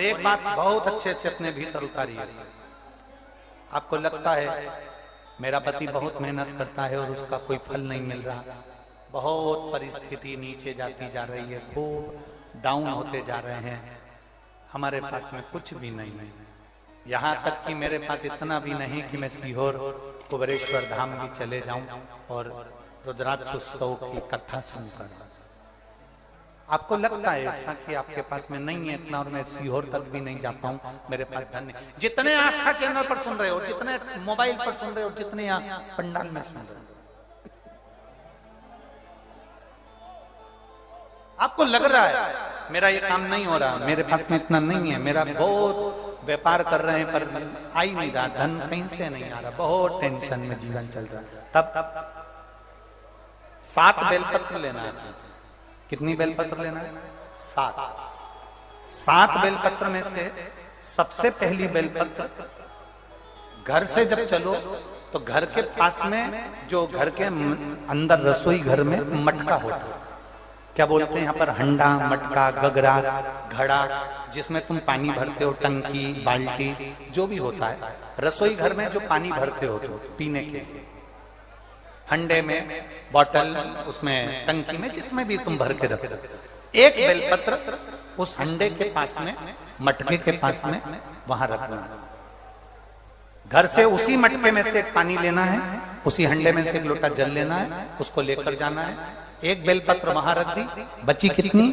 एक बात बहुत अच्छे से अपने भीतर उतारिए। आपको लगता है मेरा पति बहुत मेहनत करता है और उसका कोई फल नहीं मिल रहा, बहुत परिस्थिति नीचे जाती जा रही है, खूब डाउन होते जा रहे हैं, हमारे पास में कुछ भी नहीं है। यहाँ तक कि मेरे पास इतना भी नहीं कि मैं सीहोर कुबेरेश्वर धाम भी चले जाऊं और रुद्राक्ष उत्सव की कथा सुनकर। आपको लगता है ऐसा कि आपके पास में नहीं है इतना और मैं सीहोर तक भी नहीं जा पाऊं, मेरे पास धन नहीं। जितने आस्था चैनल पर सुन रहे हो, जितने मोबाइल पर सुन रहे हो, जितने यहाँ पंडाल में सुन रहे हो, आपको लग रहा है मेरा ये काम नहीं हो रहा, मेरे पास में इतना नहीं है, मेरा बहुत व्यापार कर रहे हैं पर आ ही नहीं रहा, धन कहीं से नहीं आ रहा, बहुत टेंशन में जीवन चल रहा है। तब 7 बेलपत्र लेना है। कितनी बेलपत्र लेना है? 7 बेलपत्र में से सबसे पहली बेलपत्र, घर से जब चलो तो घर के पास में जो घर के अंदर रसोई घर में मटका होता है, क्या बोलते हैं यहाँ पर, हंडा, मटका, गगरा, घड़ा, जिसमें तुम पानी भरते हो, टंकी, बाल्टी, जो भी होता है रसोई घर में जो पानी भरते हो तो पीने के लिए, हंडे में, बॉटल, उसमें टंकी में, जिसमें भी तुम भर के रखते हो, एक बेलपत्र उस हंडे के पास में, मटके के पास में वहां रखना है। घर से उसी मटके में से एक पानी लेना है, उसी हंडे में से एक लोटा जल लेना है, उसको लेकर जाना है। एक बेलपत्र वहां रख दी, बची कितनी?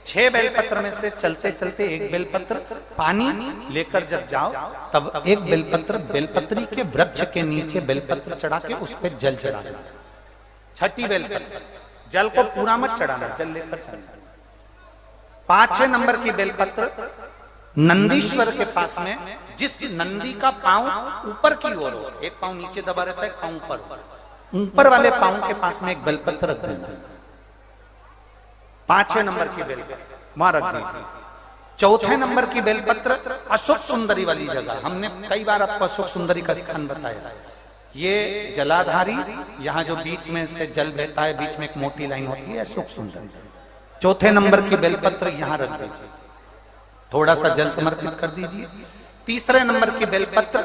6 बेलपत्र में से चलते चलते एक बेलपत्र पानी लेकर जब जाओ तब एक बेलपत्र बेलपत्री के वृक्ष के नीचे बेलपत्र चढ़ा के उस पर जल चढ़ा देना। 6ठी बेलपत्र, जल को पूरा मत चढ़ाना, जल लेकर चढ़ाना। 5वें नंबर की बेलपत्र नंदीश्वर के पास में, जिस नंदी का पांव ऊपर की ओर हो, एक पांव नीचे दबा रहता है, पांव ऊपर वाले पांव के पास में एक बेलपत्र रख देना। 5वें नंबर की बेलपत्र वहां रख दीजिए। 4थे नंबर की बेलपत्र अशोक सुंदरी वाली जगह, हमने कई बार आपको अशोक सुंदरी का स्थान बताया। ये जलाधारी, यहाँ जो बीच में से जल बहता है, बीच में एक मोटी लाइन होती है, अशोक सुंदरी। 4थे नंबर की बेलपत्र यहाँ रख दीजिए, थोड़ा सा जल समर्पित कर दीजिए। 3रे नंबर की बेलपत्र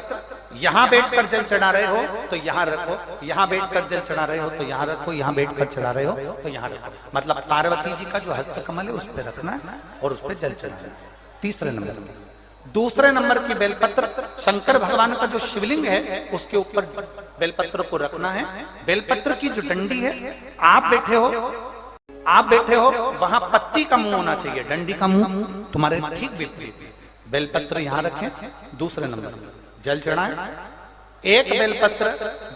यहां बैठकर जल चढ़ा रहे हो तो यहां रखो, यहां बैठकर जल चढ़ा रहे हो तो यहां रखो, यहां बैठकर चढ़ा रहे हो तो यहां रखो, मतलब पार्वती जी का जो हस्त कमल है उस पर रखना है और उस पर जल चढ़ाना है। 3रे नंबर की। 2रे नंबर की बेलपत्र शंकर भगवान का जो शिवलिंग है उसके ऊपर बेलपत्र को रखना है। बेलपत्र की जो डंडी है, आप बैठे हो वहां पत्ती का मुंह होना चाहिए, डंडी का मुंह तुम्हारे ठीक विपरीत। बेलपत्र यहां रखें। 2रे नंबर जल चढ़ाएं। एक बेलपत्र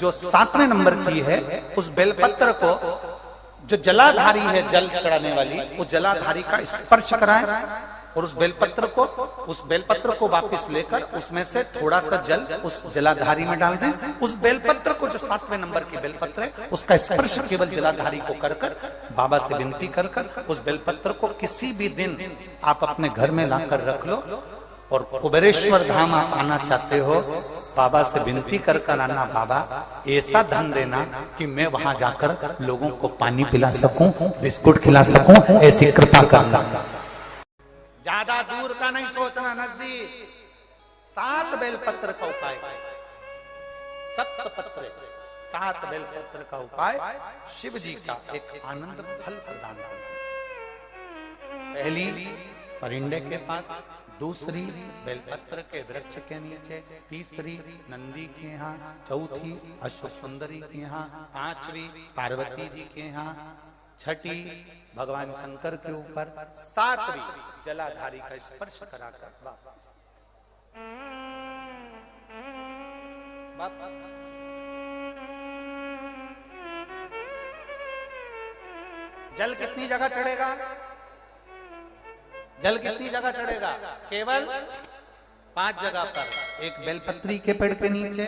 जो 7वें नंबर की है, उस बेलपत्र को जो जलाधारी है जल चढ़ाने वाली, उस जलाधारी का स्पर्श कराएं और उस बेलपत्र को वापस लेकर उसमें से थोड़ा सा जल उस जलाधारी में डाल दें। उस बेलपत्र को जो 7वें नंबर की बेलपत्र है उसका स्पर्श केवल जलाधारी को कर बाबा से विनती कर उस बेलपत्र को किसी भी दिन आप अपने घर में लाकर रख लो और कुबेरेश्वर धाम आप आना चाहते हो, बाबा से विनती कर आना, बाबा ऐसा धन देना कि मैं वहां जाकर लोगों को पानी पिला सकूं, बिस्कुट खिला सकूं, ऐसी कृपा करना। ज्यादा दूर का नहीं सोचना, नजदीक। 7 बेलपत्र का उपाय, 7 बेलपत्र का उपाय शिव जी का एक आनंद फल प्रदान करना। पहली परिंडे के पास, 2री बेलपत्र के वृक्ष के नीचे, 3री नंदी के यहाँ, 4थी अशोक सुंदरी के यहाँ, 5वीं पार्वती जी के यहाँ, 6ठी भगवान शंकर के ऊपर, 7वीं जलाधारी का स्पर्श कराकर वापस। जल कितनी जगह चढ़ेगा? जल कितनी जगह चढ़ेगा? केवल 5 जगह पर। एक बेलपत्री के पेड़ के नीचे,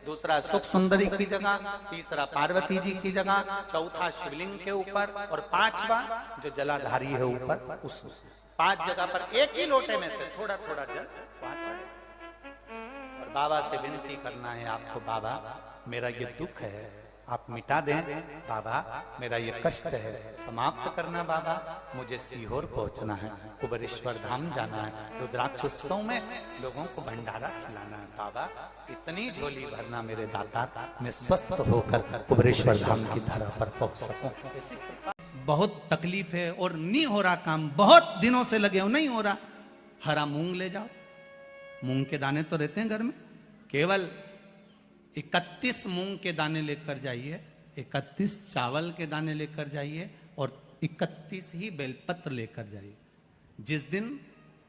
2रा सुख सुंदरी की जगह, 3रा पार्वती जी की जगह, 4था शिवलिंग के ऊपर और 5वां जो जलाधारी है ऊपर, उस 5 जगह पर एक ही लोटे में से थोड़ा थोड़ा जल वहां चढ़े और बाबा से विनती करना है आपको, बाबा मेरा ये दुख है, आप मिटा दें बाबा, मेरा ये कष्ट है समाप्त करना बाबा, मुझे सीहोर पहुंचना है, कुबेरेश्वर धाम जाना है, रुद्राक्ष उत्सव में लोगों को भंडारा खिलाना है बाबा, इतनी झोली भरना मेरे दाता, मैं स्वस्थ होकर कुबेरेश्वर धाम की धरा पर पहुंच सकूं। बहुत तकलीफ है और नहीं हो रहा काम, बहुत दिनों से लगे हो, नहीं हो रहा, हरा मूंग ले जाओ, मूंग के दाने तो रहते हैं घर में, केवल 31 मूंग के दाने लेकर जाइए, 31 चावल के दाने लेकर जाइए और 31 ही बेलपत्र लेकर जाइए। जिस दिन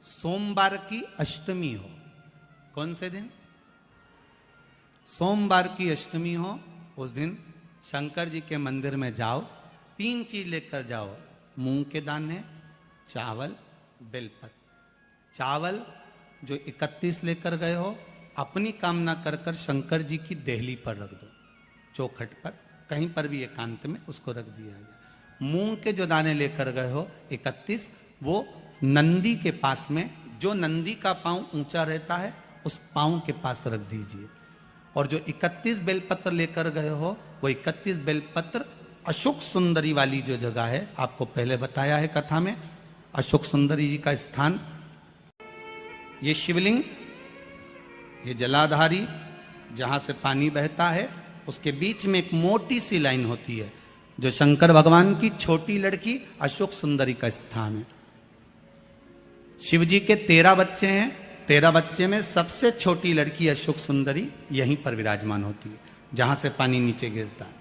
सोमवार की अष्टमी हो, कौन से दिन? सोमवार की अष्टमी हो, उस दिन शंकर जी के मंदिर में जाओ, 3 चीज लेकर जाओ, मूंग के दाने, चावल, बेलपत्र। चावल जो 31 लेकर गए हो, अपनी कामना कर कर शंकर जी की देहली पर रख दो, चौखट पर, कहीं पर भी एकांत में उसको रख दिया गया। मूंग के जो दाने लेकर गए हो 31, वो नंदी के पास में, जो नंदी का पांव ऊंचा रहता है उस पांव के पास रख दीजिए। और जो 31 बेलपत्र लेकर गए हो, वो 31 बेलपत्र अशोक सुंदरी वाली जो जगह है, आपको पहले बताया है कथा में, अशोक सुंदरी जी का स्थान, ये शिवलिंग, ये जलाधारी जहां से पानी बहता है, उसके बीच में एक मोटी सी लाइन होती है, जो शंकर भगवान की छोटी लड़की अशोक सुंदरी का स्थान है। शिव जी के 13 बच्चे हैं, 13 बच्चे में सबसे छोटी लड़की अशोक सुंदरी यहीं पर विराजमान होती है, जहां से पानी नीचे गिरता है।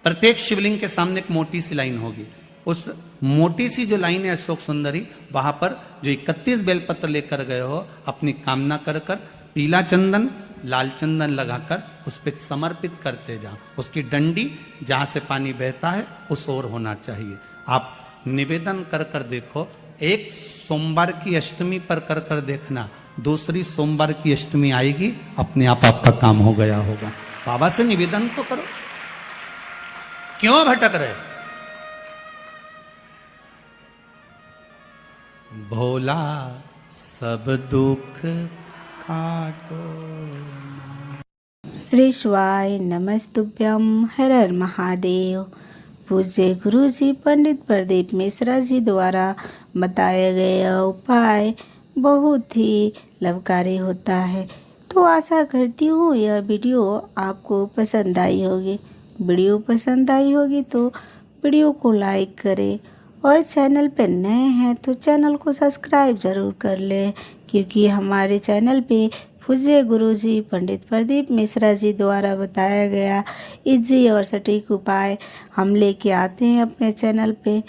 प्रत्येक शिवलिंग के सामने एक मोटी सी लाइन होगी, उस मोटी सी जो लाइन है अशोक सुंदरी, वहां पर जो 31 बेलपत्र लेकर गए हो, अपनी कामना कर कर पीला चंदन, लाल चंदन लगाकर उस पर समर्पित करते जाओ। उसकी डंडी जहां से पानी बहता है उस ओर होना चाहिए। आप निवेदन कर कर देखो, एक सोमवार की अष्टमी पर कर कर देखना, दूसरी सोमवार की अष्टमी आएगी, अपने आप आपका काम हो गया होगा। बाबा से निवेदन तो करो, क्यों भटक रहे? भोला सब दुख काटो। श्री शिवाय नमस्तुभ्यम, हर हर महादेव। पूज्य गुरु जी पंडित प्रदीप मिश्रा जी द्वारा बताया गया उपाय बहुत ही लाभकारी होता है। तो आशा करती हूँ यह वीडियो आपको पसंद आई होगी। वीडियो पसंद आई होगी तो वीडियो को लाइक करें, और चैनल पर नए हैं तो चैनल को सब्सक्राइब ज़रूर कर लें, क्योंकि हमारे चैनल पे पूज्य गुरु जी पंडित प्रदीप मिश्रा जी द्वारा बताया गया इजी और सटीक उपाय हम लेके आते हैं अपने चैनल पे।